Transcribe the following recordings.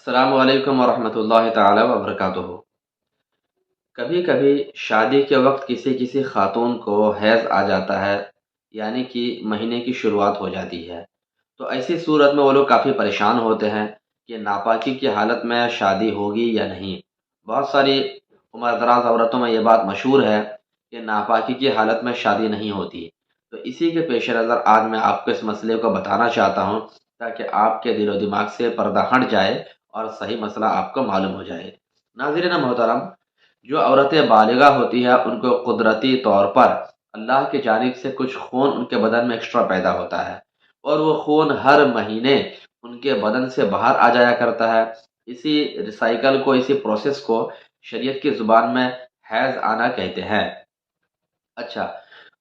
السلام علیکم ورحمۃ اللہ تعالی وبرکاتہ۔ کبھی کبھی شادی کے وقت کسی کسی خاتون کو حیض آ جاتا ہے، یعنی کہ مہینے کی شروعات ہو جاتی ہے۔ تو ایسی صورت میں وہ لوگ کافی پریشان ہوتے ہیں کہ ناپاکی کی حالت میں شادی ہوگی یا نہیں۔ بہت ساری عمر دراز عورتوں میں یہ بات مشہور ہے کہ ناپاکی کی حالت میں شادی نہیں ہوتی۔ تو اسی کے پیش نظر آج میں آپ کو اس مسئلے کو بتانا چاہتا ہوں تاکہ آپ کے دل و دماغ سے پردہ ہٹ جائے اور صحیح مسئلہ آپ کو معلوم ہو جائے۔ ناظرین محترم، جو عورتیں بالغہ ہوتی ہیں ان کو قدرتی طور پر اللہ کی جانب سے کچھ خون ان کے بدن میں ایکسٹرا پیدا ہوتا ہے، اور وہ خون ہر مہینے ان کے بدن سے باہر آ جایا کرتا ہے۔ اسی ریسائیکل کو، اسی پروسیس کو شریعت کی زبان میں حیض آنا کہتے ہیں۔ اچھا،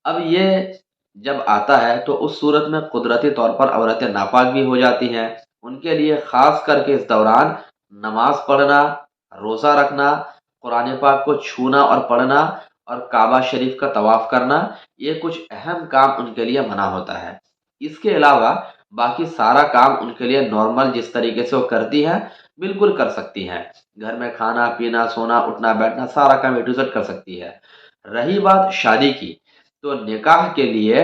اب یہ جب آتا ہے تو اس صورت میں قدرتی طور پر عورتیں ناپاک بھی ہو جاتی ہیں۔ ان کے لیے خاص کر کے اس دوران نماز پڑھنا، روزہ رکھنا، قرآن پاک کو چھونا اور پڑھنا اور کعبہ شریف کا طواف کرنا، یہ کچھ اہم کام ان کے لیے منع ہوتا ہے۔ اس کے علاوہ باقی سارا کام ان کے لیے نارمل جس طریقے سے وہ کرتی ہیں بالکل کر سکتی ہیں۔ گھر میں کھانا پینا، سونا اٹھنا بیٹھنا سارا کام اے ٹو زیڈ کر سکتی ہے۔ رہی بات شادی کی، تو نکاح کے لیے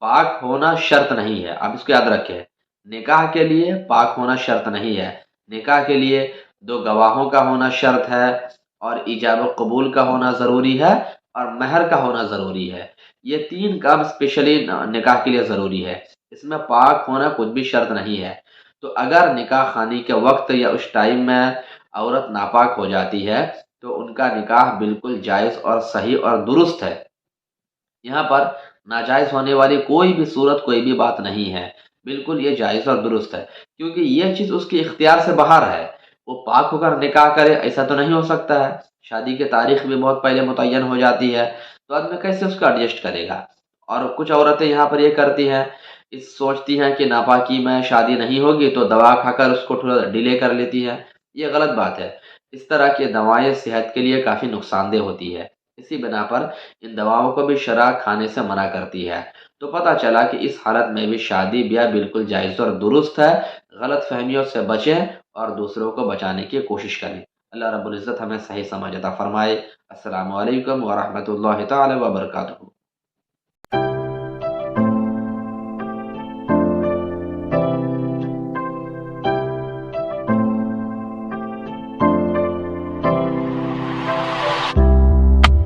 پاک ہونا شرط نہیں ہے، آپ اس کو یاد رکھیں۔ نکاح کے لیے پاک ہونا شرط نہیں ہے۔ نکاح کے لیے دو گواہوں کا ہونا شرط ہے، اور ایجاب و قبول کا ہونا ضروری ہے، اور مہر کا ہونا ضروری ہے۔ یہ تین کام اسپیشلی نکاح کے لیے ضروری ہے۔ اس میں پاک ہونا کچھ بھی شرط نہیں ہے۔ تو اگر نکاح خوانی کے وقت یا اس ٹائم میں عورت ناپاک ہو جاتی ہے تو ان کا نکاح بالکل جائز اور صحیح اور درست ہے۔ یہاں پر ناجائز ہونے والی کوئی بھی صورت، کوئی بھی بات نہیں ہے۔ بالکل یہ جائز اور درست ہے، کیونکہ یہ چیز اس کے اختیار سے باہر ہے۔ وہ پاک ہو کر نکاح کرے ایسا تو نہیں ہو سکتا ہے۔ شادی کی تاریخ بھی بہت پہلے متعین ہو جاتی ہے، تو آدمی کیسے اس کو ایڈجسٹ کرے گا؟ اور کچھ عورتیں یہاں پر یہ کرتی ہیں، سوچتی ہیں کہ ناپاکی میں شادی نہیں ہوگی تو دوا کھا کر اس کو تھوڑا ڈیلے کر لیتی ہے۔ یہ غلط بات ہے۔ اس طرح کی دوائیں صحت کے لیے کافی نقصان دہ ہوتی ہے۔ اسی بنا پر ان دواؤں کو بھی شرع کھانے سے منع کرتی ہے۔ تو پتہ چلا کہ اس حالت میں بھی شادی بیاہ بالکل جائز اور درست ہے۔ غلط فہمیوں سے بچیں اور دوسروں کو بچانے کی کوشش کریں۔ اللہ رب العزت ہمیں صحیح سمجھ عطا فرمائے۔ السلام علیکم ورحمۃ اللہ تعالی وبرکاتہ۔